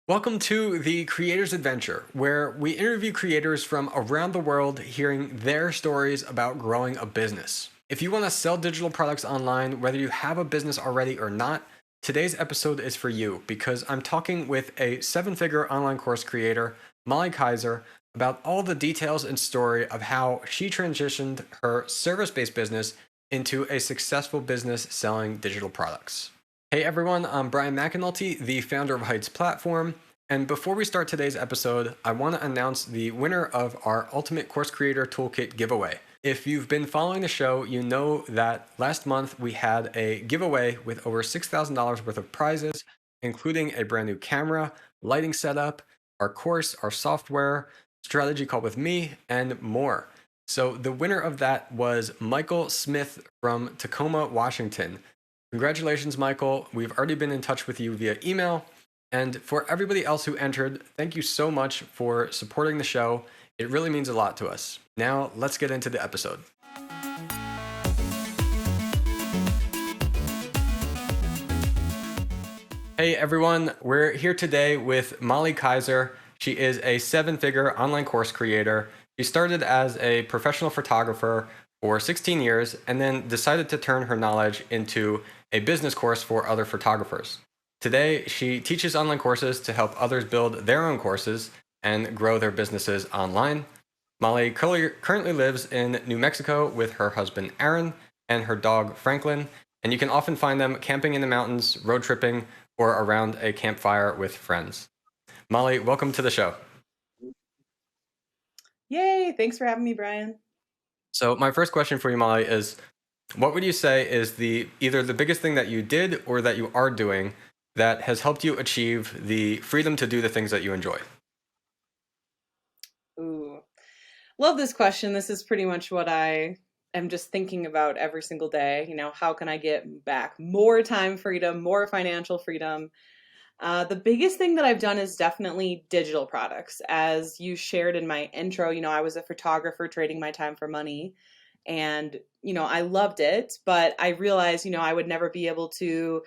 Welcome to the Creator's Adventure, where we interview creators from around the world hearing their stories about growing a business. If you want to sell digital products online, whether you have a business already or not, today's episode is for you because I'm talking with a 7-figure online course creator, Molly Kaiser, about all the details and story of how she transitioned her service based business into a successful business selling digital products. Hey everyone, I'm Brian McAnulty, the founder of Heights Platform. And before we start today's episode, I want to announce the winner of our Ultimate Course Creator Toolkit giveaway. If you've been following the show, you know that last month we had a giveaway with over $6,000 worth of prizes, including a brand new camera, lighting setup, our course, our software, strategy call with me, and more. So the winner of that was Michael Smith from Tacoma, Washington. Congratulations, Michael. We've already been in touch with you via email. And for everybody else who entered, thank you so much for supporting the show. It really means a lot to us. Now, let's get into the episode. Hey, everyone. We're here today with Molly Kaiser. She is a 7-figure online course creator. She started as a professional photographer for 16 years and then decided to turn her knowledge into a business course for other photographers. Today, she teaches online courses to help others build their own courses and grow their businesses online. Molly currently lives in New Mexico with her husband Aaron and her dog Franklin, and you can often find them camping in the mountains, road tripping, or around a campfire with friends. Molly, welcome to the show. Yay! Thanks for having me, Brian. So, my first question for you, Molly, is what would you say is either the biggest thing that you did or that you are doing that has helped you achieve the freedom to do the things that you enjoy? Ooh, love this question. This is pretty much what I am just thinking about every single day. How can I get back more time freedom, more financial freedom? The biggest thing that I've done is definitely digital products. As you shared in my intro, I was a photographer trading my time for money. And, I loved it, but I realized, I would never be able to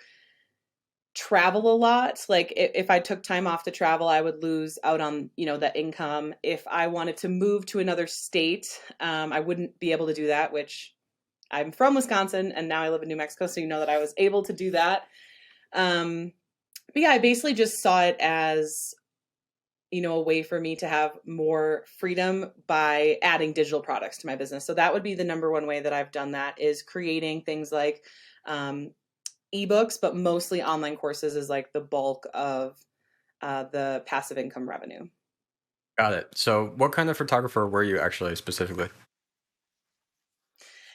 travel a lot. Like if I took time off to travel, I would lose out on, the income. If I wanted to move to another state, I wouldn't be able to do that, which I'm from Wisconsin and now I live in New Mexico. So you know that I was able to do that. Um, but yeah, I basically just saw it as, a way for me to have more freedom by adding digital products to my business. So that would be the number one way that I've done that is creating things like um, ebooks, but mostly online courses is like the bulk of the passive income revenue. Got it. So, what kind of photographer were you actually specifically?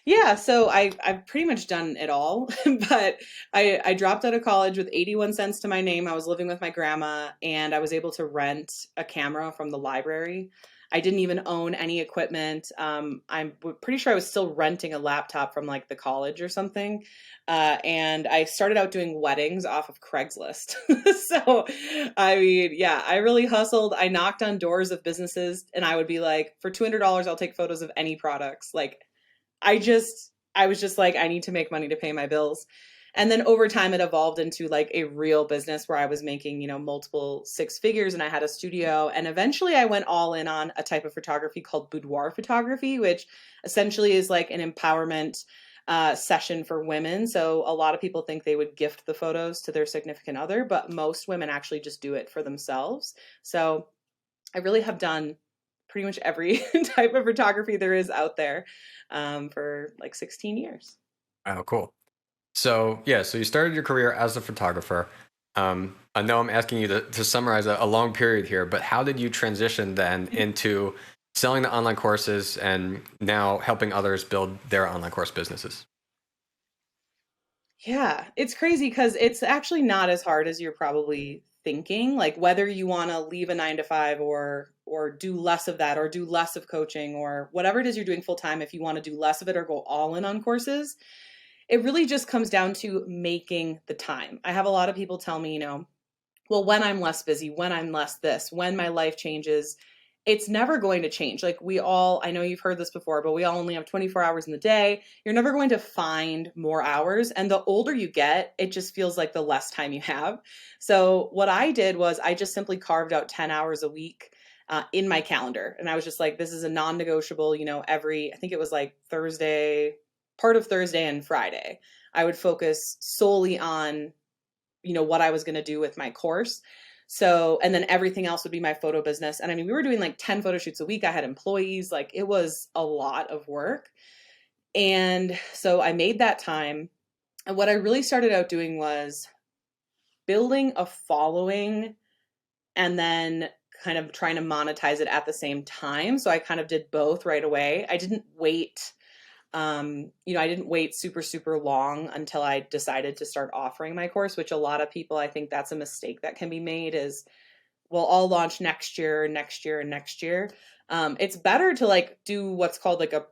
Yeah, so I've pretty much done it all, but I dropped out of college with 81 cents to my name. I was living with my grandma and I was able to rent a camera from the library. I didn't even own any equipment. Pretty sure I was still renting a laptop from like the college or something. And I started out doing weddings off of Craigslist. So, I mean, yeah, I really hustled. I knocked on doors of businesses and I would be like, for $200, I'll take photos of any products. Like, I was just like, I need to make money to pay my bills. And then over time, it evolved into like a real business where I was making, multiple six figures and I had a studio. And eventually I went all in on a type of photography called boudoir photography, which essentially is like an empowerment session for women. So a lot of people think they would gift the photos to their significant other, but most women actually just do it for themselves. So I really have done pretty much every type of photography there is out there for like 16 years. Oh, cool. So, yeah, so you started your career as a photographer. I know I'm asking you to summarize a long period here, but how did you transition then into selling the online courses and now helping others build their online course businesses? Yeah, it's crazy because it's actually not as hard as you're probably thinking. Like whether you want to leave a 9 to 5 or do less of that or do less of coaching or whatever it is you're doing full time, if you want to do less of it or go all in on courses, it really just comes down to making the time. I have a lot of people tell me, well, when I'm less busy, when I'm less this, when my life changes, it's never going to change. Like we all, I know you've heard this before, but we all only have 24 hours in the day. You're never going to find more hours. And the older you get, it just feels like the less time you have. So what I did was I just simply carved out 10 hours a week in my calendar. And I was just like, this is a non negotiable, every, I think it was like Thursday, part of Thursday and Friday. I would focus solely on what I was going to do with my course. So, and then everything else would be my photo business. And I mean, we were doing like 10 photo shoots a week. I had employees, like it was a lot of work. And so I made that time. And what I really started out doing was building a following and then kind of trying to monetize it at the same time. So I kind of did both right away. I didn't wait I didn't wait super, super long until I decided to start offering my course, which a lot of people, I think that's a mistake that can be made is, well, I'll launch next year, next year, and next year. It's better to like do what's called like a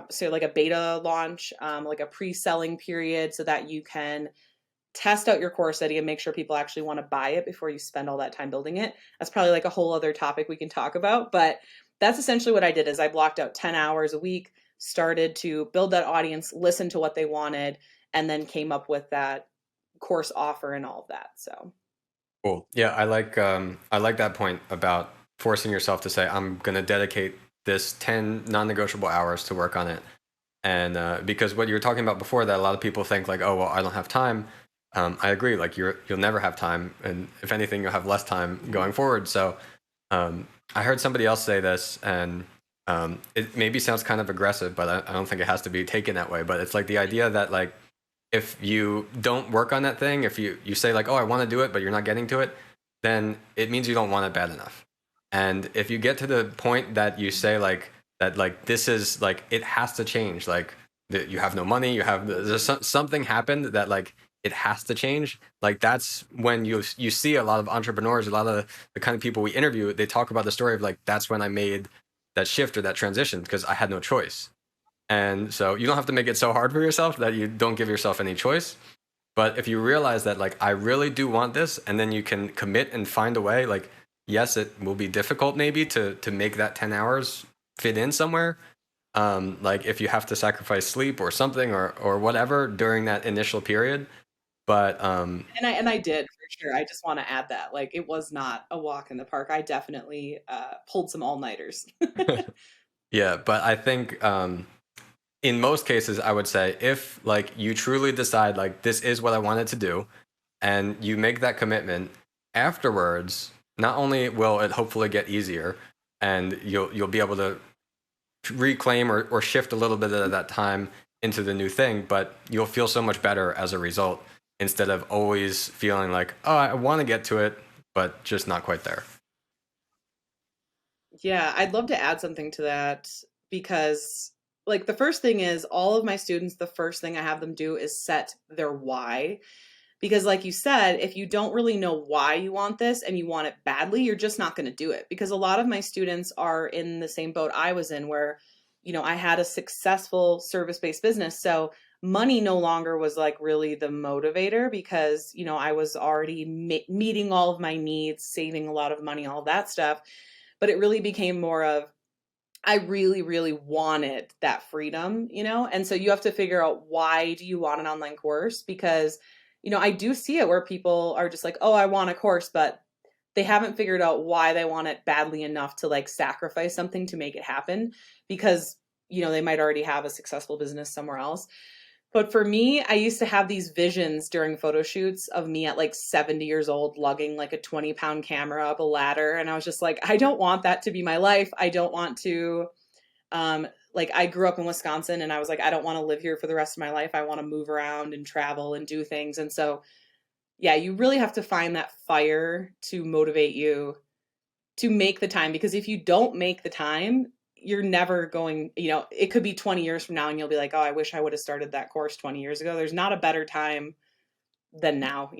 so like a beta launch, like a pre-selling period so that you can test out your course study and make sure people actually want to buy it before you spend all that time building it. That's probably like a whole other topic we can talk about, but that's essentially what I did is I blocked out 10 hours a week, started to build that audience, listen to what they wanted, and then came up with that course offer and all of that. So Cool. Yeah, I like that point about forcing yourself to say, I'm going to dedicate this 10 non-negotiable hours to work on it. And because what you were talking about before, that a lot of people think like, oh, well, I don't have time. I agree. Like you'll never have time, and if anything, you'll have less time going forward. So I heard somebody else say this, and it maybe sounds kind of aggressive, but I don't think it has to be taken that way. But it's like the idea that like if you don't work on that thing, if you say like, oh, I want to do it, but you're not getting to it, then it means you don't want it bad enough. And if you get to the point that you say like that, like this is like it has to change, like that you have no money, something happened that like it has to change. Like that's when you see a lot of entrepreneurs, a lot of the kind of people we interview, they talk about the story of like that's when I made that shift or that transition because I had no choice. And so you don't have to make it so hard for yourself that you don't give yourself any choice. But if you realize that like I really do want this, and then you can commit and find a way, like yes, it will be difficult maybe to make that 10 hours fit in somewhere. Like if you have to sacrifice sleep or something or whatever during that initial period. But and I did for sure. I just want to add that like it was not a walk in the park. I definitely pulled some all-nighters. yeah, but I think in most cases, I would say if like you truly decide like this is what I wanted to do, and you make that commitment, afterwards, not only will it hopefully get easier, and you'll be able to reclaim or shift a little bit of that time into the new thing, but you'll feel so much better as a result instead of always feeling like, oh, I want to get to it, but just not quite there. Yeah, I'd love to add something to that because, like, the first thing is all of my students, the first thing I have them do is set their why. Because, like you said, if you don't really know why you want this and you want it badly, you're just not going to do it. Because a lot of my students are in the same boat I was in, where, I had a successful service based business. So money no longer was like really the motivator because, I was already meeting all of my needs, saving a lot of money, all that stuff. But it really became more of, I really, really wanted that freedom, And so you have to figure out, why do you want an online course? Because, I do see it where people are just like, oh, I want a course, but they haven't figured out why they want it badly enough to like sacrifice something to make it happen because, they might already have a successful business somewhere else. But for me, I used to have these visions during photo shoots of me at like 70 years old, lugging like a 20-pound camera up a ladder. And I was just like, I don't want that to be my life. I don't want to, like, I grew up in Wisconsin and I was like, I don't want to live here for the rest of my life. I want to move around and travel and do things. And so, yeah, you really have to find that fire to motivate you to make the time, because if you don't make the time, you're never going, it could be 20 years from now and you'll be like, oh, I wish I would have started that course 20 years ago. There's not a better time than now.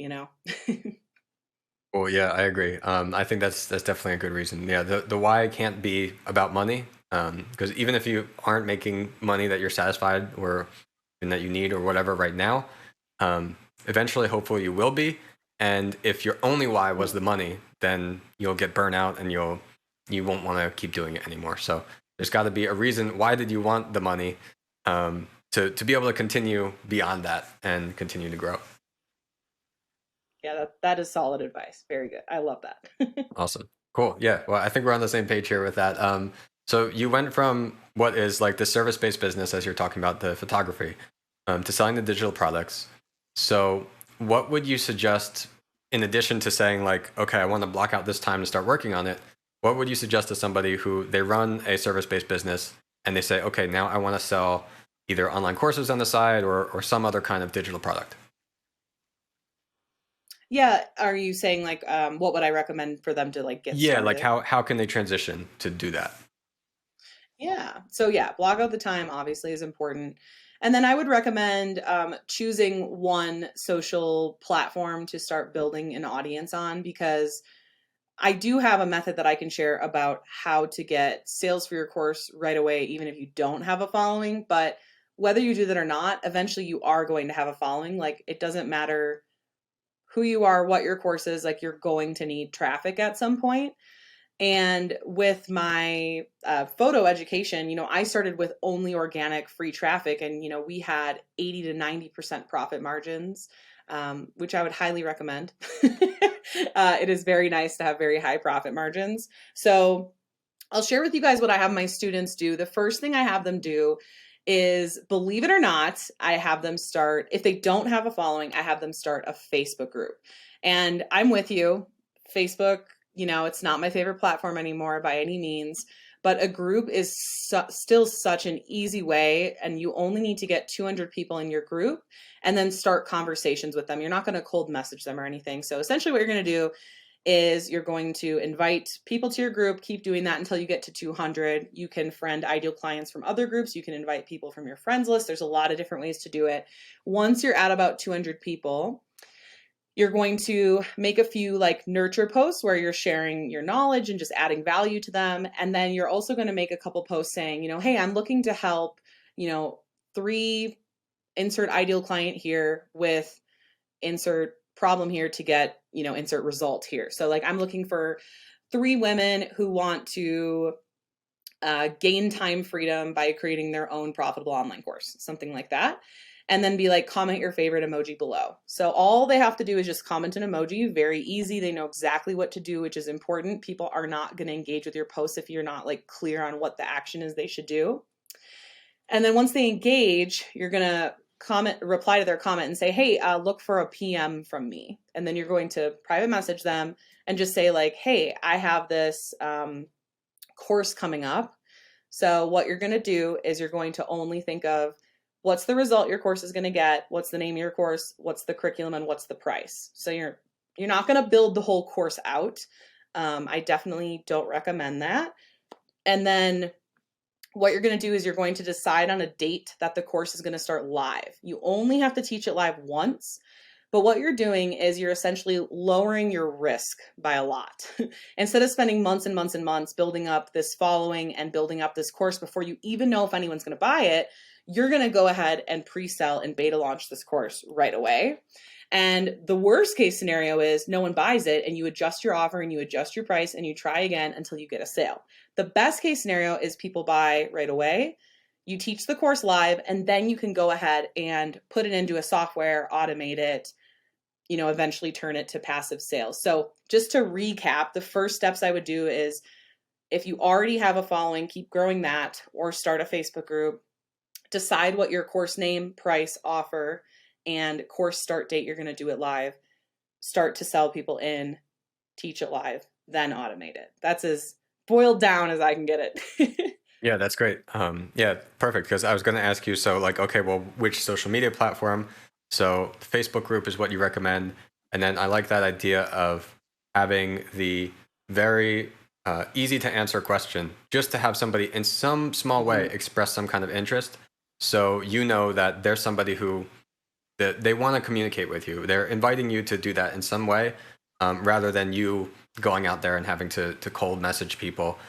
Well, yeah, I agree. I think that's definitely a good reason. Yeah, the why can't be about money, because even if you aren't making money that you're satisfied or and that you need or whatever right now, eventually, hopefully, you will be. And if your only why was the money, then you'll get burnt out and you won't want to keep doing it anymore. So there's got to be a reason. Why did you want the money? To be able to continue beyond that and continue to grow. Yeah, that is solid advice. Very good. I love that. Awesome. Cool. Yeah. Well, I think we're on the same page here with that. So you went from what is like the service-based business, as you're talking about the photography, to selling the digital products. So what would you suggest in addition to saying like, okay, I want to block out this time to start working on it? What would you suggest to somebody who they run a service-based business and they say, okay, now I want to sell either online courses on the side or some other kind of digital product? Yeah, are you saying like what would I recommend for them to like get Yeah, like started? how can they transition to do that? Yeah. So yeah, block out the time obviously is important. And then I would recommend choosing one social platform to start building an audience on, because I do have a method that I can share about how to get sales for your course right away, even if you don't have a following. But whether you do that or not, eventually you are going to have a following. Like it doesn't matter who you are, what your course is, like you're going to need traffic at some point. And with my photo education, I started with only organic free traffic, and we had 80 to 90% profit margins, which I would highly recommend. It is very nice to have very high profit margins. So I'll share with you guys what I have my students do. The first thing I have them do is, believe it or not, I have them start, if they don't have a following, I have them start a Facebook group. And I'm with you. Facebook, it's not my favorite platform anymore by any means, but a group is still such an easy way. And you only need to get 200 people in your group and then start conversations with them. You're not going to cold message them or anything. So essentially what you're going to do is you're going to invite people to your group, keep doing that until you get to 200. You can friend ideal clients from other groups. You can invite people from your friends list. There's a lot of different ways to do it. Once you're at about 200 people, you're going to make a few like nurture posts where you're sharing your knowledge and just adding value to them. And then you're also going to make a couple posts saying, hey, I'm looking to help, 3 insert ideal client here with insert problem here to get, insert result here. So like I'm looking for 3 women who want to gain time freedom by creating their own profitable online course, something like that. And then be like, comment your favorite emoji below. So all they have to do is just comment an emoji. Very easy. They know exactly what to do, which is important. People are not going to engage with your post if you're not like clear on what the action is they should do. And then once they engage, you're going to reply to their comment and say, hey, look for a PM from me. And then you're going to private message them and just say like, hey, I have this course coming up. So what you're going to do is you're going to only think of what's the result your course is going to get, what's the name of your course, what's the curriculum, and what's the price. So you're not going to build the whole course out. I definitely don't recommend that. And then what you're going to do is you're going to decide on a date that the course is going to start live. You only have to teach it live once. But what you're doing is you're essentially lowering your risk by a lot. Instead of spending months and months and months building up this following and building up this course before you even know if anyone's going to buy it, you're going to go ahead and pre-sell and beta launch this course right away. And the worst case scenario is no one buys it and you adjust your offer and you adjust your price and you try again until you get a sale. The best case scenario is people buy right away. You teach the course live and then you can go ahead and put it into a software, automate it, eventually turn it to passive sales. So just to recap, the first steps I would do is if you already have a following, keep growing that or start a Facebook group. Decide what your course name, price, offer, and course start date you're going to do it live. Start to sell people in, teach it live, then automate it. That's as boiled down as I can get it. Yeah, that's great. Yeah, perfect. Because I was going to ask you, so like, okay, well, which social media platform? So the Facebook group is what you recommend. And then I like that idea of having the very easy to answer question, just to have somebody in some small way express some kind of interest. So you know that there's somebody who that they want to communicate with you. They're inviting you to do that in some way, rather than you going out there and having to cold message people.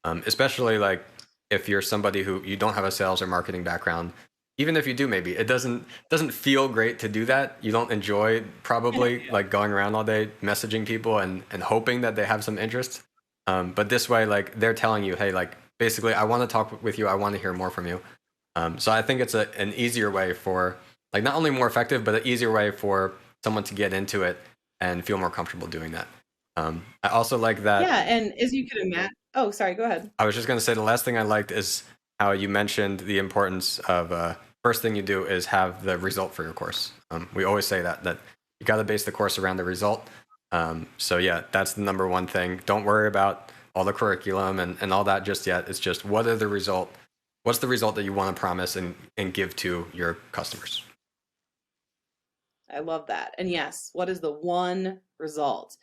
Especially like if you're somebody who you don't have a sales or marketing background, even if you do, maybe it doesn't feel great to do that. You don't enjoy probably like going around all day messaging people and hoping that they have some interest. But this way, like they're telling you, hey, like basically, I want to talk with you. I want to hear more from you. So I think it's an easier way for like not only more effective, but an easier way for someone to get into it and feel more comfortable doing that. I also like that. Yeah, and as you can imagine, oh, sorry, go ahead. I was just going to say the last thing I liked is how you mentioned the importance of first thing you do is have the result for your course. We always say that you got to base the course around the result. So yeah, that's the number one thing. Don't worry about all the curriculum and all that just yet. It's just what's the result that you want to promise and give to your customers. I love that. And yes, what is the one result?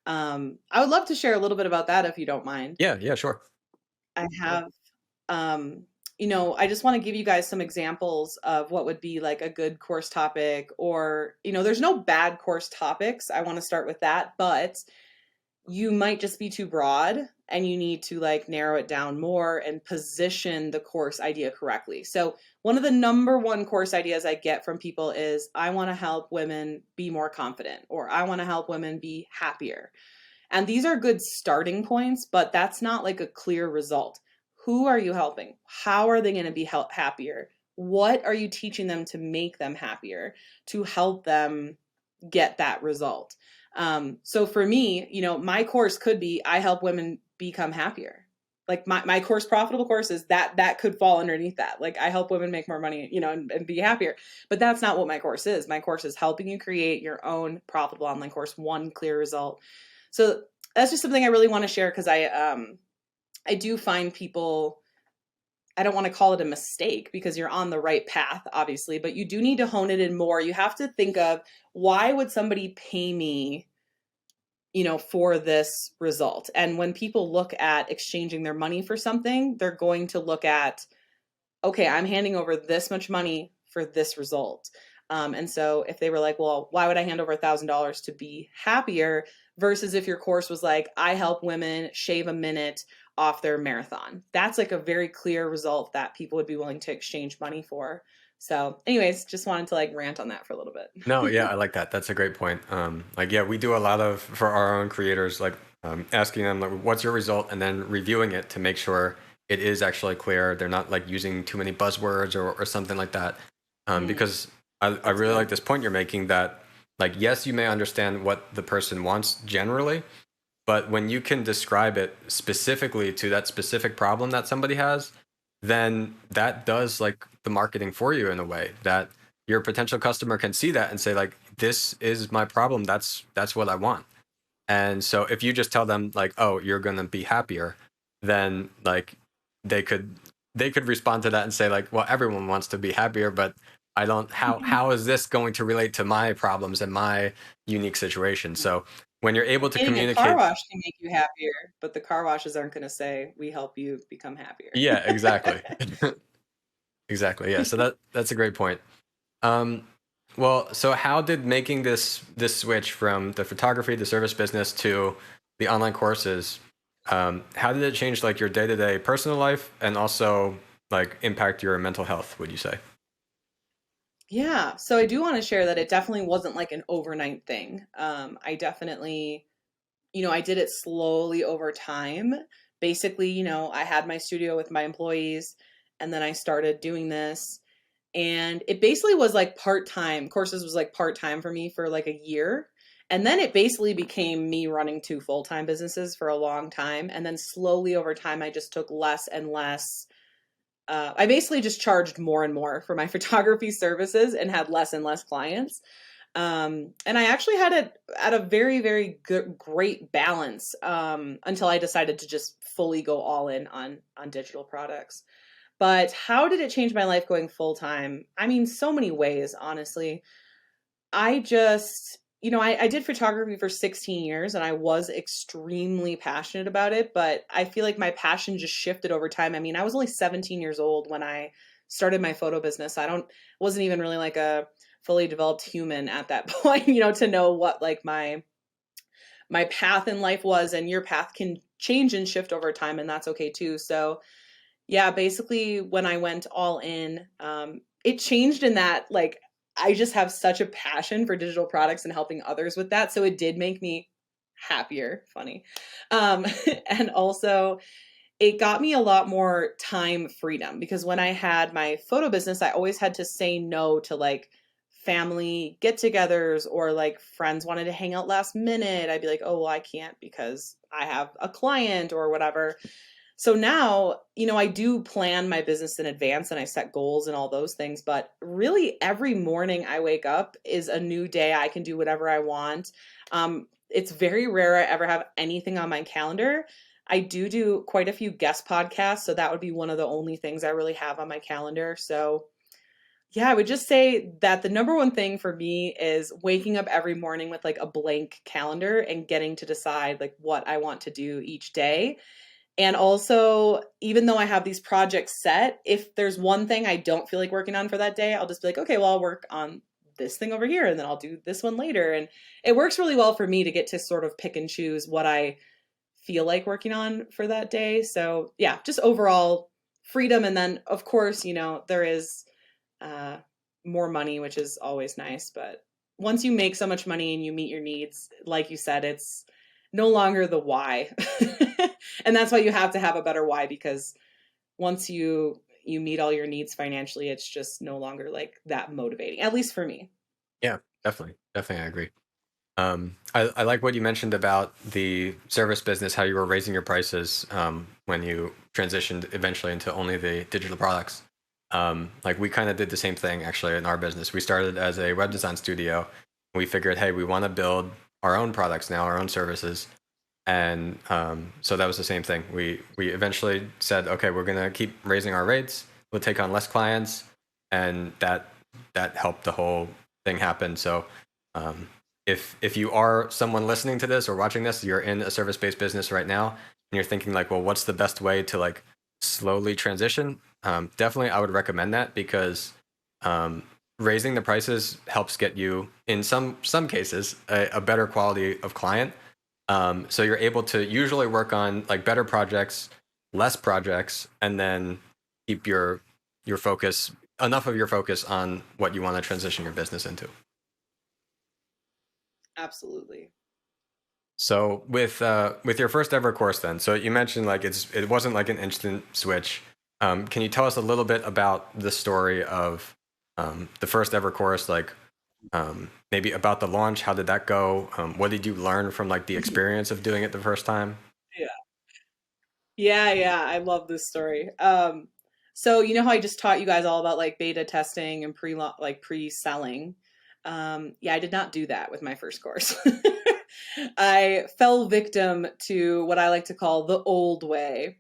I would love to share a little bit about that if you don't mind. Yeah, sure. I have, um, I just want to give you guys some examples of what would be like a good course topic, or, there's no bad course topics. I want to start with that, but you might just be too broad and you need to like narrow it down more and position the course idea correctly. So, one of the number one course ideas I get from people is I want to help women be more confident, or I want to help women be happier. And these are good starting points, but that's not like a clear result. Who are you helping? How are they going to be happier? What are you teaching them to make them happier, to help them get that result? So for me, my course could be I help women become happier. Like my course, profitable courses, that could fall underneath that. Like I help women make more money, and be happier. But that's not what my course is. My course is helping you create your own profitable online course, one clear result. So that's just something I really want to share, because I do find people, I don't want to call it a mistake because you're on the right path, obviously, but you do need to hone it in more. You have to think of, why would somebody pay me, for this result? And when people look at exchanging their money for something, they're going to look at, okay, I'm handing over this much money for this result. And so if they were like, well, why would I hand over $1,000 to be happier? Versus if your course was like, I help women shave a minute off their marathon. That's like a very clear result that people would be willing to exchange money for. So anyways, just wanted to like rant on that for a little No, bit. yeah, I like that. That's a great point. Like, yeah, we do a lot of for our own creators, like asking them, like, "What's your result?" and then reviewing it to make sure it is actually clear. They're not like using too many buzzwords or something like that. Mm, Because I that's really good. like this point you're making that, like, yes, you may understand what the person wants generally, but when you can describe it specifically to that specific problem that somebody has, then that does like the marketing for you in a way that your potential customer can see that and say like, this is my problem. That's what I want. And so if you just tell them like, oh, you're going to be happier, then like they could they could respond to that and say like, well, everyone wants to be happier, but I don't how is this going to relate to my problems and my unique situation? So when you're able to Getting a car communicate. wash can make you happier, but the car washes aren't going to say, we help you become happier. Yeah, exactly. Exactly. Yeah. So that's a great point. Um, well, so how did making this switch from the photography, the service business to the online courses, how did it change like your day-to-day personal life and also like impact your mental health, would you say? Yeah, so I do want to share that it definitely wasn't like an overnight thing. I definitely, I did it slowly over time. Basically, I had my studio with my employees, and then I started doing this. And it basically was like part-time. Courses was like part-time for me for like a year. And then it basically became me running two full-time businesses for a long time. And then slowly over time, I just took less and less. I basically just charged more and more for my photography services and had less and less clients. And I actually had it at a very, very good, great balance, until I decided to just fully go all in on digital products. But how did it change my life going full time? I mean, so many ways, honestly. I just, I did photography for 16 years and I was extremely passionate about it, but I feel like my passion just shifted over time. I mean, I was only 17 years old when I started my photo business. Wasn't even really like a fully developed human at that point, to know what like my path in life was, and your path can change and shift over time, and that's okay too. So, yeah, basically when I went all in, it changed in that like I just have such a passion for digital products and helping others with that. So it did make me happier, funny. Um, and also, it got me a lot more time freedom because when I had my photo business, I always had to say no to like family get togethers or like friends wanted to hang out last minute. I'd be like, oh, well, I can't because I have a client or whatever. So now, I do plan my business in advance and I set goals and all those things, but really every morning I wake up is a new day. I can do whatever I want. It's very rare I ever have anything on my calendar. I do quite a few guest podcasts, so that would be one of the only things I really have on my calendar. So, yeah, I would just say that the number one thing for me is waking up every morning with like a blank calendar and getting to decide like what I want to do each day. And also, even though I have these projects set, if there's one thing I don't feel like working on for that day, I'll just be like, okay, well, I'll work on this thing over here and then I'll do this one later. And it works really well for me to get to sort of pick and choose what I feel like working on for that day. So, yeah, just overall freedom. And then, of course, there is uh, more money, which is always nice. But once you make so much money and you meet your needs, like you said, it's no longer the why. And that's why you have to have a better why, because once you meet all your needs financially, it's just no longer like that motivating, at least for me. Yeah, definitely. Definitely, I agree. I like what you mentioned about the service business, how you were raising your prices when you transitioned eventually into only the digital products. Like we kind of did the same thing actually in our business. We started as a web design studio. We figured, hey, we want to build our own products now, our own services. And so that was the same thing. We eventually said, okay, we're gonna keep raising our rates. We'll take on less clients, and that helped the whole thing happen. So um, if you are someone listening to this or watching this, you're in a service based business right now, and you're thinking like, well, what's the best way to like slowly transition? Definitely, I would recommend that because um, raising the prices helps get you in some cases a better quality of client, so you're able to usually work on like better projects, less projects, and then keep your focus enough of your focus on what you want to transition your business into. Absolutely. So with your first ever course, then, so you mentioned like it wasn't like an instant switch. Can you tell us a little bit about the story of the first ever course? Like maybe about the launch. How did that go? What did you learn from like the experience of doing it the first time? Yeah. Yeah, I love this story. So you know how I just taught you guys all about like beta testing and pre-selling. Yeah, I did not do that with my first course. I fell victim to what I like to call the old way,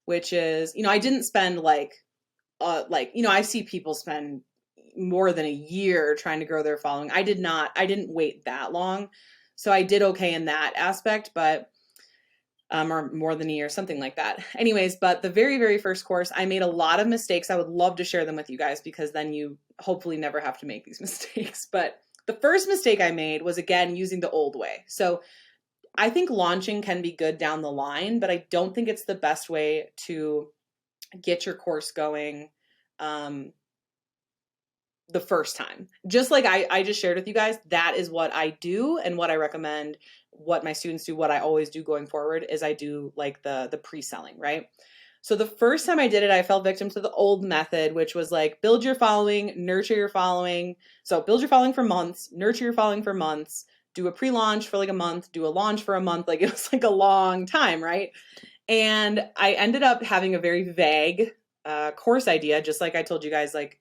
which is, I didn't spend I see people spend more than a year trying to grow their following. I did not. I didn't wait that long. So I did okay in that aspect, but or more than a year, something like that. Anyways, but the very, very first course, I made a lot of mistakes. I would love to share them with you guys because then you hopefully never have to make these mistakes. But the first mistake I made was again using the old way. So I think launching can be good down the line, but I don't think it's the best way to get your course going um, the first time. Just like I just shared with you guys, that is what I do and what I recommend, what my students do, what I always do going forward is I do like the pre-selling, right? So the first time I did it, I fell victim to the old method, which was like build your following, nurture your following. So build your following for months, nurture your following for months, do a pre-launch for like a month, do a launch for a month. Like it was like a long time, right? And I ended up having a very vague course idea, just like I told you guys, like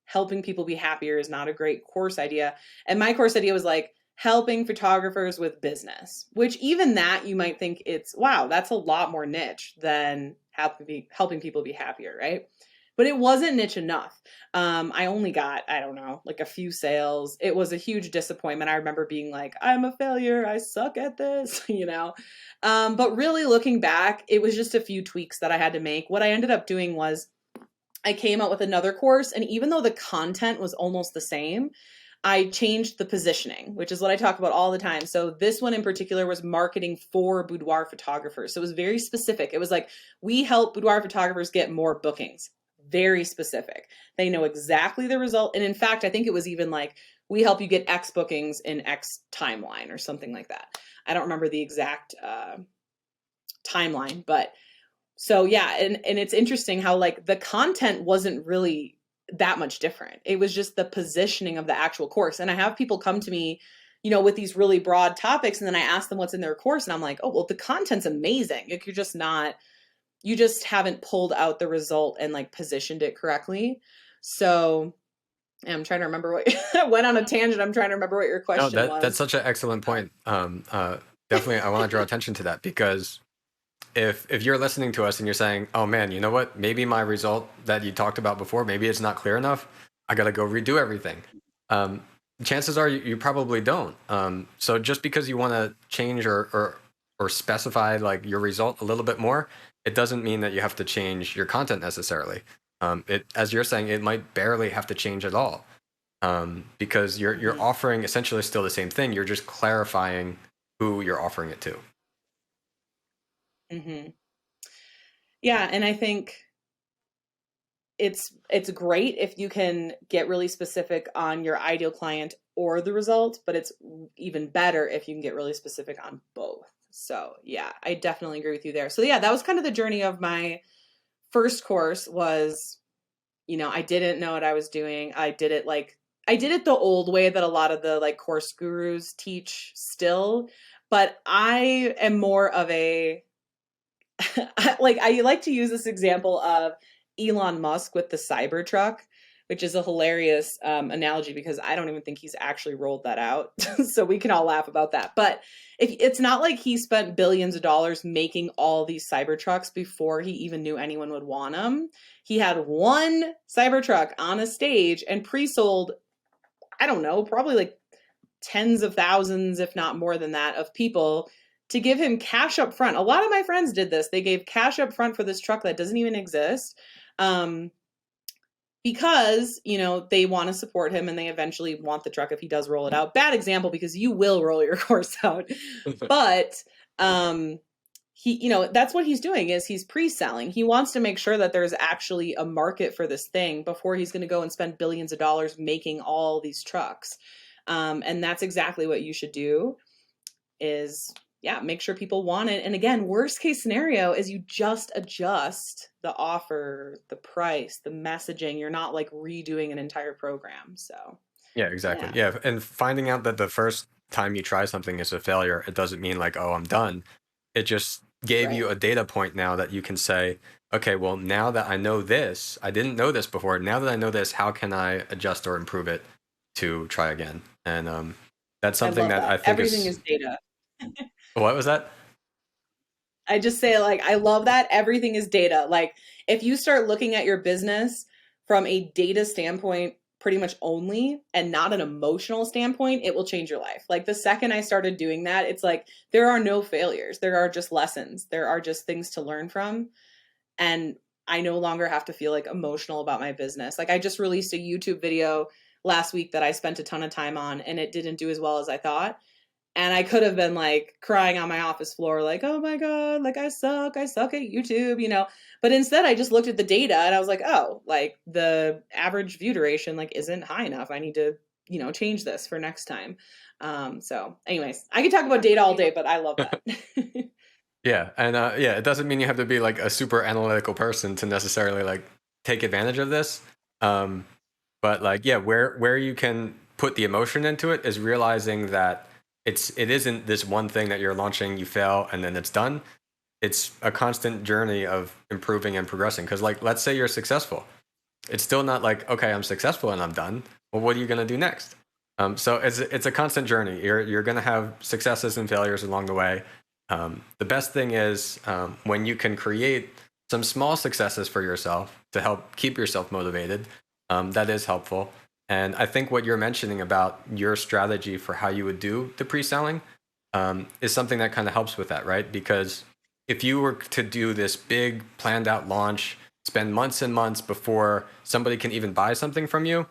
helping people be happier is not a great course idea. And my course idea was like helping photographers with business, which even that you might think it's, wow, that's a lot more niche than helping people be happier, right? But it wasn't niche enough. I only got, I don't know, like a few sales. It was a huge disappointment. I remember being like, I'm a failure. I suck at this, But really looking back, it was just a few tweaks that I had to make. What I ended up doing was I came out with another course, and even though the content was almost the same, I changed the positioning, which is what I talk about all the time. So this one in particular was marketing for boudoir photographers. So it was very specific. It was like, we help boudoir photographers get more bookings. Very specific. They know exactly the result. And in fact, I think it was even like, we help you get X bookings in X timeline or something like that. I don't remember the exact timeline, but so yeah, and it's interesting how like the content wasn't really that much different. It was just the positioning of the actual course. And I have people come to me, with these really broad topics, and then I ask them what's in their course, and I'm like, oh, well, the content's amazing. Like, you just haven't pulled out the result and like positioned it correctly. So I'm trying to remember what I went on a tangent. I'm trying to remember what your No, question that's was. such an excellent point. Definitely, I want to draw attention to that because if you're listening to us and you're saying, "Oh man, you know what? Maybe my result that you talked about before, maybe it's not clear enough. I got to go redo everything." Um, Chances are you probably don't. So just because you want to change or specify like your result a little bit more, it doesn't mean that you have to change your content necessarily. It, as you're saying, it might barely have to change at all, because you're Hmm. offering essentially still the same thing. You're just clarifying who you're offering it to. Hmm. Yeah, and I think it's great if you can get really specific on your ideal client or the result, but it's even better if you can get really specific on both. So yeah, I definitely agree with you there. So yeah, that was kind of the journey of my first course was, I didn't know what I was doing. I did it the old way that a lot of the like course gurus teach still, but I am more of a I like to use this example of Elon Musk with the Cybertruck, which is a hilarious analogy because I don't even think he's actually rolled that out. So we can all laugh about that. But if it's not like he spent billions of dollars making all these Cybertrucks before he even knew anyone would want them. He had one Cybertruck on a stage and pre-sold, I don't know, probably like tens of thousands, if not more than that, of people to give him cash up front. A lot of my friends did this. They gave cash up front for this truck that doesn't even exist. Um, because, they want to support him and they eventually want the truck if he does roll it out. Bad example because you will roll your course out. But he, that's what he's doing is he's pre-selling. He wants to make sure that there's actually a market for this thing before he's going to go and spend billions of dollars making all these trucks. And that's exactly what you should do is, yeah, make sure people want it. And again, worst case scenario is you just adjust the offer, the price, the messaging. You're not like redoing an entire program. So Yeah, exactly. yeah. Yeah, and finding out that the first time you try something is a failure, it doesn't mean like, oh, I'm done. It just gave Right. you a data point now that you can say, okay, well, now that I know this, I didn't know this before. Now that I know this, how can I adjust or improve it to try again? And that's I something love that I that. think Everything is, is data. what was that? I just say, like, I love that everything is data. Like, if you start looking at your business from a data standpoint, pretty much only, and not an emotional standpoint, it will change your life. Like, the second I started doing that, it's like there are no failures, there are just lessons, there are just things to learn from. And I no longer have to feel like emotional about my business. Like, I just released a YouTube video last week that I spent a ton of time on, and it didn't do as well as I thought. And I could have been like crying on my office floor, like, oh my God, like I suck at YouTube. But instead I just looked at the data and I was like, oh, like the average view duration like isn't high enough. I need to, change this for next time. So anyways, I could talk about data all day, but I love that. Yeah, and yeah, it doesn't mean you have to be like a super analytical person to necessarily like take advantage of this. Um, but like, yeah, where you can put the emotion into it is realizing that it isn't this one thing that you're launching, you fail, and then it's done. It's a constant journey of improving and progressing. Because like, let's say you're successful, it's still not like, okay, I'm successful and I'm done. Well, what are you gonna do next? So it's a constant journey. You're gonna have successes and failures along the way. The best thing is when you can create some small successes for yourself to help keep yourself motivated. That is helpful. And I think what you're mentioning about your strategy for how you would do the pre-selling is something that kind of helps with that, right? Because if you were to do this big planned out launch, spend months and months before somebody can even buy something from you,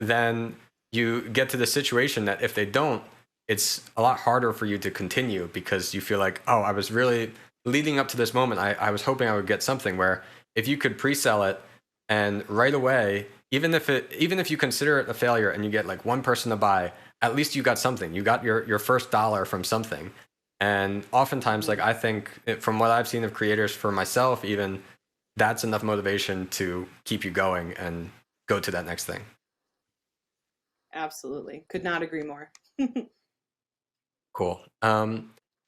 then you get to the situation that if they don't, it's a lot harder for you to continue because you feel like, oh, I was really leading up to this moment. I was hoping I would get something where if you could pre sell it And right away, even if you consider it a failure and you get like one person to buy, at least you got something. You got your first dollar from something. And oftentimes, like I think from what I've seen of creators, for myself even, that's enough motivation to keep you going and go to that next thing. Absolutely. Could not agree more. Cool.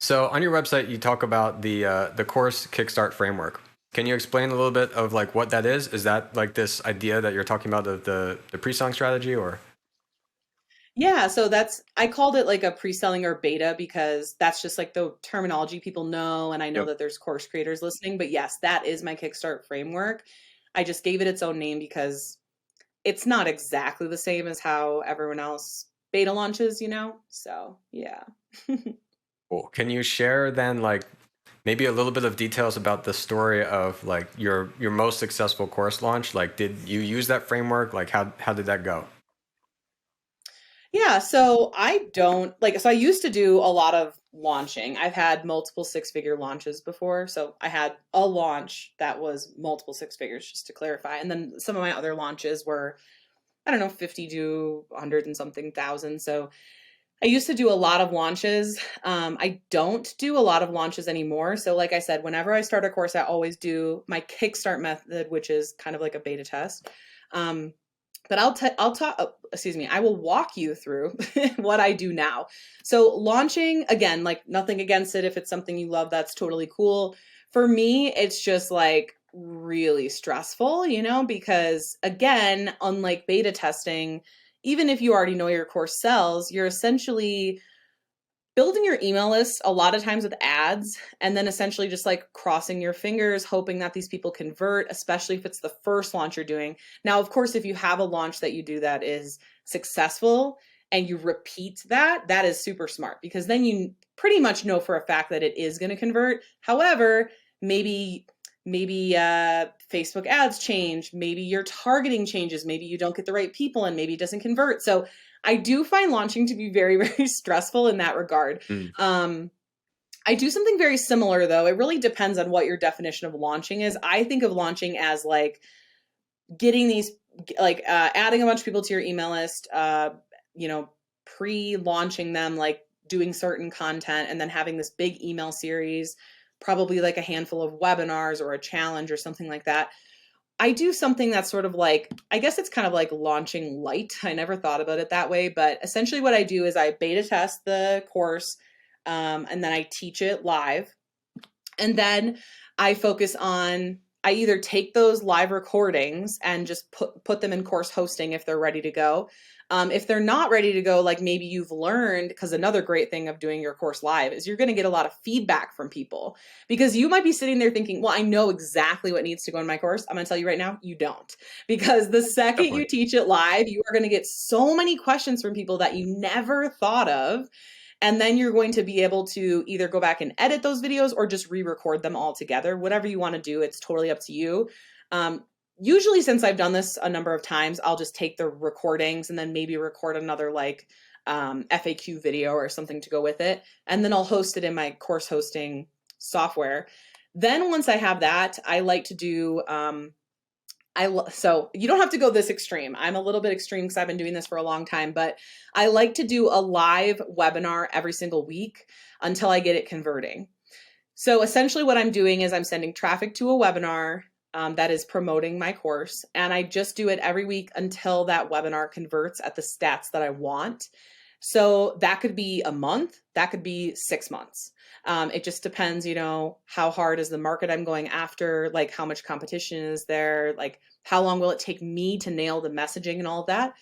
So on your website, you talk about the course Kickstart framework. Can you explain a little bit of like what that is? Is that like this idea that you're talking about of the pre-song strategy, or? Yeah, so I called it like a pre-selling or beta because that's just like the terminology people know. And I know Yep. that there's course creators listening, but yes, that is my Kickstart framework. I just gave it its own name because it's not exactly the same as how everyone else beta launches, you know? So, yeah. Cool. Can you share then like maybe a little bit of details about the story of like your most successful course launch? Like, did you use that framework? Like, how did that go? Yeah, so I don't like, so I used to do a lot of launching. I've had multiple six-figure launches before. So I had a launch that was multiple six figures, just to clarify. And then some of my other launches were, I don't know, 50 to 100 and something thousand. So I used to do a lot of launches. I don't do a lot of launches anymore. So, like I said, whenever I start a course, I always do my Kickstart method, which is kind of like a beta test. Um, but I'll talk, excuse me, I will walk you through what I do now. So, launching, again, like nothing against it. If it's something you love, that's totally cool. For me, it's just like really stressful, you know, because again, unlike beta testing, even if you already know your course sells, you're essentially building your email list a lot of times with ads and then essentially just like crossing your fingers, hoping that these people convert, especially if it's the first launch you're doing. Now, of course, if you have a launch that you do that is successful and you repeat that, that is super smart because then you pretty much know for a fact that it is going to convert. However, maybe Facebook ads change, maybe your targeting changes, maybe you don't get the right people and maybe it doesn't convert. So I do find launching to be very, very stressful in that regard. Mm. Um, I do something very similar though. It really depends on what your definition of launching is. I think of launching as like getting these, like adding a bunch of people to your email list, you know, pre-launching them, like doing certain content, and then having this big email series, probably like a handful of webinars or a challenge or something like that. I do something that's sort of like, I guess it's kind of like launching light. I never thought about it that way, but essentially what I do is I beta test the course, and then I teach it live. And then I focus on, I either take those live recordings and just put them in course hosting if they're ready to go. If they're not ready to go, like maybe you've learned, because another great thing of doing your course live is you're going to get a lot of feedback from people because you might be sitting there thinking, well, I know exactly what needs to go in my course. I'm going to tell you right now, you don't. Because the second you Definitely. teach it live, you are going to get so many questions from people that you never thought of. And then you're going to be able to either go back and edit those videos or just re-record them all together. Whatever you want to do, it's totally up to you. Usually, since I've done this a number of times, I'll just take the recordings and then maybe record another like FAQ video or something to go with it. And then I'll host it in my course hosting software. Then once I have that, I like to do so you don't have to go this extreme. I'm a little bit extreme because I've been doing this for a long time, but I like to do a live webinar every single week until I get it converting. So essentially what I'm doing is I'm sending traffic to a webinar that is promoting my course, and I just do it every week until that webinar converts at the stats that I want. So that could be a month, that could be 6 months. It just depends, you know, how hard is the market I'm going after, like how much competition is there, like how long will it take me to nail the messaging and all of that.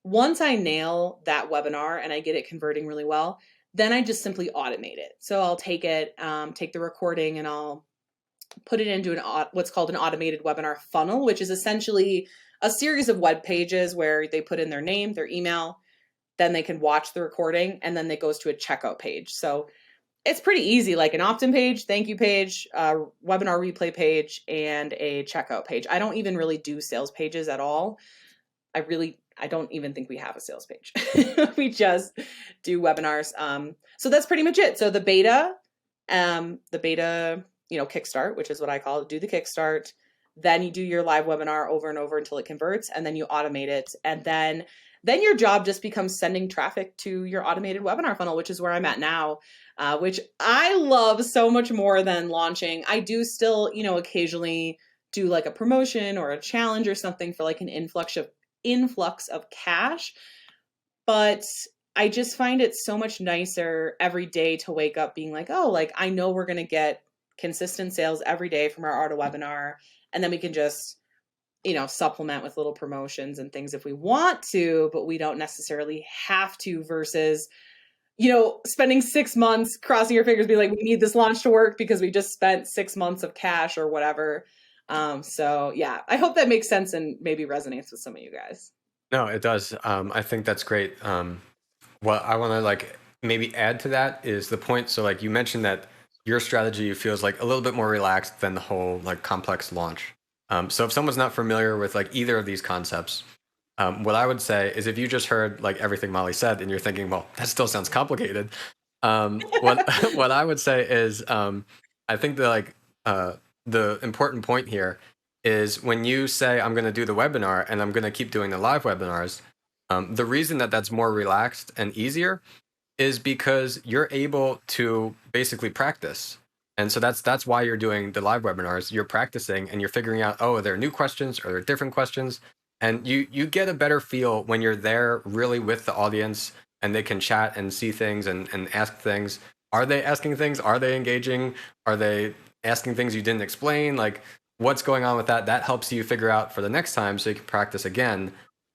Once I nail that webinar and I get it converting really well, then I just simply automate it. So I'll take it, take the recording, and I'll put it into what's called an automated webinar funnel, which is essentially a series of web pages where they put in their name, their email, then they can watch the recording, and then it goes to a checkout page. So it's pretty easy, like an opt-in page, thank you page, webinar replay page, and a checkout page. I don't even really do sales pages at all. I don't even think we have a sales page. We just do webinars. So that's pretty much it. So the beta, you know, kickstart, which is what I call it, do the kickstart. Then you do your live webinar over and over until it converts, and then you automate it. And then your job just becomes sending traffic to your automated webinar funnel, which is where I'm at now, which I love so much more than launching. I do still, occasionally do like a promotion or a challenge or something for like an influx of cash, but I just find it so much nicer every day to wake up being like, oh, like I know we're going to get consistent sales every day from our auto webinar, and then we can just supplement with little promotions and things if we want to, but we don't necessarily have to, versus spending 6 months crossing your fingers, be like, we need this launch to work because we just spent 6 months of cash or whatever. So yeah, I hope that makes sense and maybe resonates with some of you guys. No, it does. I think that's great. What I want to like maybe add to that is the point. So like you mentioned that your strategy feels like a little bit more relaxed than the whole like complex launch. So if someone's not familiar with like either of these concepts, what I would say is if you just heard like everything Molly said and you're thinking, well, that still sounds complicated. What what I would say is I think the important point here is when you say I'm going to do the webinar and I'm going to keep doing the live webinars, the reason that that's more relaxed and easier is because you're able to basically practice. And so that's why you're doing the live webinars. You're practicing and you're figuring out, oh, are there new questions? Are there different questions? And you get a better feel when you're there really with the audience and they can chat and see things and ask things. Are they asking things? Are they engaging? Are they asking things you didn't explain? Like what's going on with that? That helps you figure out for the next time so you can practice again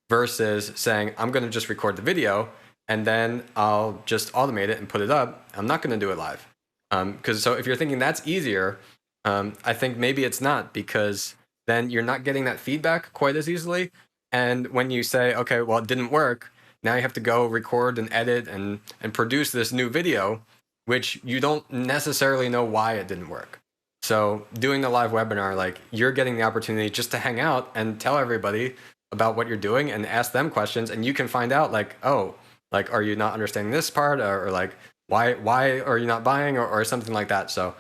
versus saying, I'm going to just record the video and then I'll just automate it and put it up. I'm not going to do it live. Because so if you're thinking that's easier, I think maybe it's not, because then you're not getting that feedback quite as easily. And when you say, okay, well, it didn't work, now you have to go record and edit and produce this new video, which you don't necessarily know why it didn't work. So doing the live webinar, like you're getting the opportunity just to hang out and tell everybody about what you're doing and ask them questions. And you can find out like, oh, like, are you not understanding this part? Or like, why are you not buying or something like that? So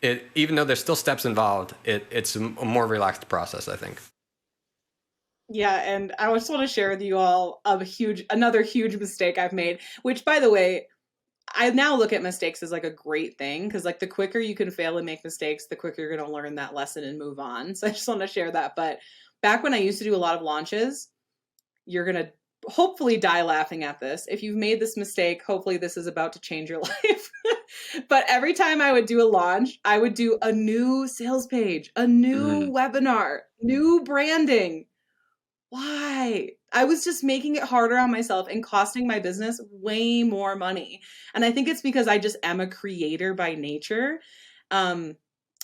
even though there's still steps involved, it's a more relaxed process, I think. Yeah, and I just want to share with you all another huge mistake I've made, which by the way, I now look at mistakes as like a great thing, because like the quicker you can fail and make mistakes, the quicker you're going to learn that lesson and move on. So I just want to share that. But back when I used to do a lot of launches, you're going to hopefully die laughing at this. If you've made this mistake, hopefully this is about to change your life. But every time I would do a launch, I would do a new sales page, a new webinar, new branding. Why? I was just making it harder on myself and costing my business way more money. And I think it's because I just am a creator by nature. And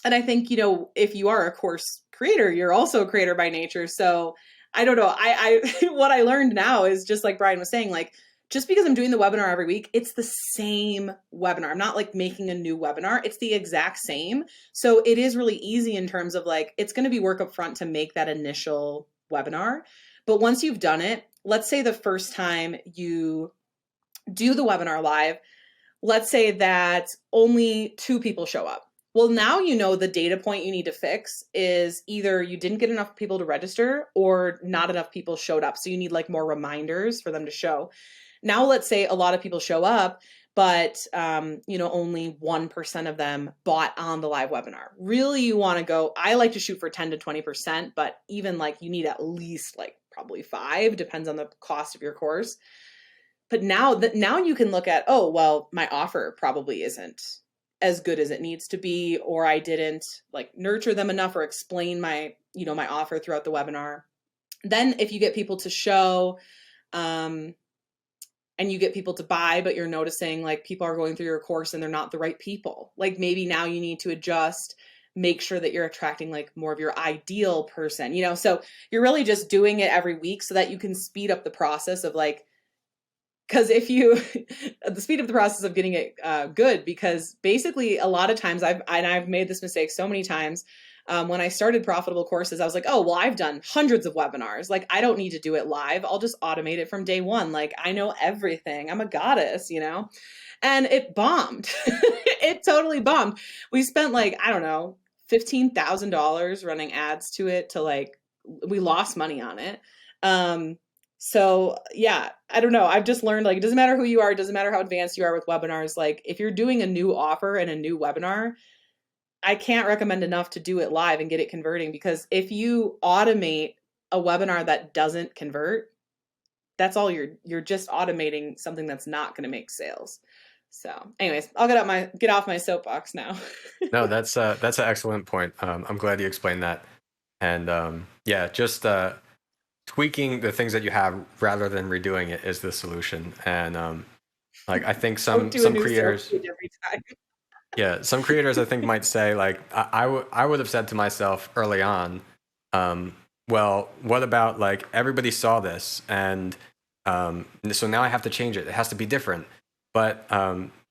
I think, if you are a course creator, you're also a creator by nature. So I don't know. I what I learned now is just like Brian was saying, like, just because I'm doing the webinar every week, it's the same webinar. I'm not like making a new webinar. It's the exact same. So it is really easy in terms of like, it's going to be work up front to make that initial webinar. But once you've done it, let's say the first time you do the webinar live, let's say that only 2 people show up. Well, now the data point you need to fix is either you didn't get enough people to register or not enough people showed up. So you need like more reminders for them to show. Now, let's say a lot of people show up, but only 1% of them bought on the live webinar. Really, you want to go, I like to shoot for 10 to 20%, but even like you need at least like probably 5, depends on the cost of your course. But now you can look at, oh, well, my offer probably isn't as good as it needs to be, or I didn't like nurture them enough or explain my offer throughout the webinar. Then if you get people to show, and you get people to buy, but you're noticing like people are going through your course and they're not the right people, like maybe now you need to adjust, make sure that you're attracting like more of your ideal person, so you're really just doing it every week so that you can speed up the process of like, because if you the speed of the process of getting it good, because basically a lot of times I've made this mistake so many times. When I started profitable courses, I was like, oh, well, I've done hundreds of webinars. Like, I don't need to do it live. I'll just automate it from day one. Like, I know everything. I'm a goddess, and it bombed. It totally bombed. We spent like, I don't know, $15,000 running ads to it to like we lost money on it. Um, so yeah, I don't know. I've just learned like it doesn't matter who you are, it doesn't matter how advanced you are with webinars. Like if you're doing a new offer and a new webinar, I can't recommend enough to do it live and get it converting because if you automate a webinar that doesn't convert, that's all you're just automating something that's not going to make sales. So, anyways, I'll get off my soapbox now. No, that's an excellent point. I'm glad you explained that. And yeah, just tweaking the things that you have rather than redoing it is the solution. And like I think Don't do a some new sales creators, page every time. yeah, some creators I think might say like I would have said to myself early on, well, what about like everybody saw this and so now I have to change it. It has to be different. But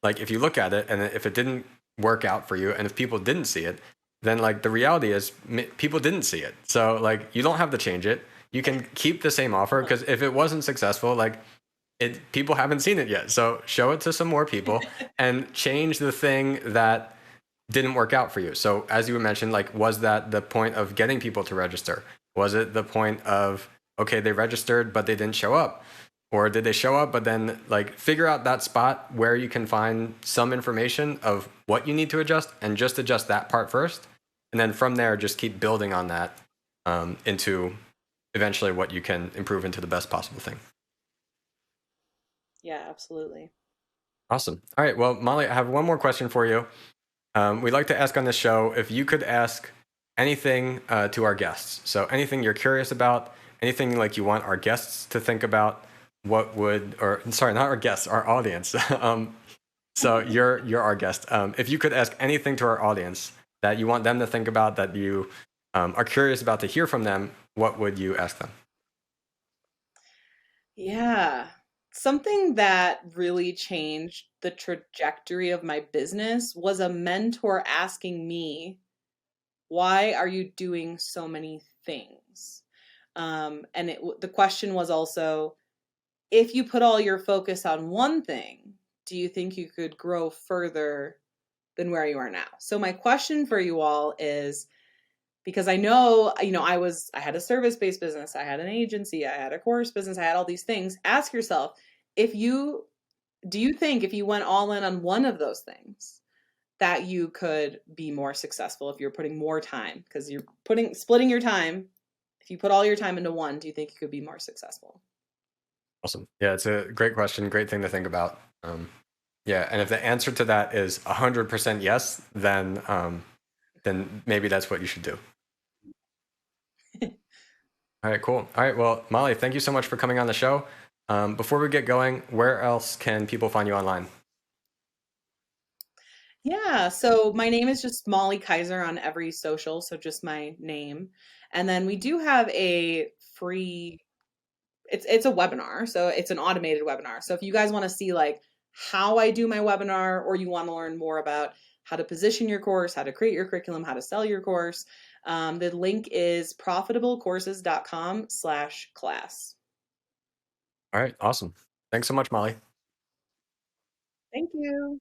like if you look at it and if it didn't work out for you and if people didn't see it, then like the reality is people didn't see it. So like you don't have to change it. You can keep the same offer because if it wasn't successful, like people haven't seen it yet. So show it to some more people and change the thing that didn't work out for you. So as you mentioned, like was that the point of getting people to register? Was it the point of okay, they registered but they didn't show up? Or did they show up but then like figure out that spot where you can find some information of what you need to adjust and just adjust that part first. And then from there just keep building on that into eventually what you can improve into the best possible thing. Yeah, absolutely. Awesome. All right. Well, Molly, I have one more question for you. We like to ask on this show if you could ask anything to our guests. So anything you're curious about, anything like you want our guests to think about, what would, or sorry, not our guests, our audience. So you're our guest. If you could ask anything to our audience that you want them to think about, that you are curious about to hear from them, what would you ask them? Yeah. Something that really changed the trajectory of my business was a mentor asking me, "Why are you doing so many things?" And the question was also, if you put all your focus on one thing, do you think you could grow further than where you are now? So my question for you all is because I know, I had a service-based business, I had an agency, I had a course business, I had all these things. Ask yourself, if you do you think if you went all in on one of those things that you could be more successful if you're putting more time because you're putting splitting your time. If you put all your time into one, do you think you could be more successful? Awesome. Yeah, it's a great question, great thing to think about. Yeah, and if the answer to that is 100% yes, then maybe that's what you should do. All right, cool. All right, well, Molly, thank you so much for coming on the show. Before we get going, where else can people find you online? Yeah, so my name is just Molly Kaiser on every social, so just my name. And then we do have a free it's a webinar, so it's an automated webinar. So if you guys want to see like how I do my webinar or you want to learn more about how to position your course, how to create your curriculum, how to sell your course, the link is profitablecourses.com/class. All right, awesome. Thanks so much, Molly. Thank you.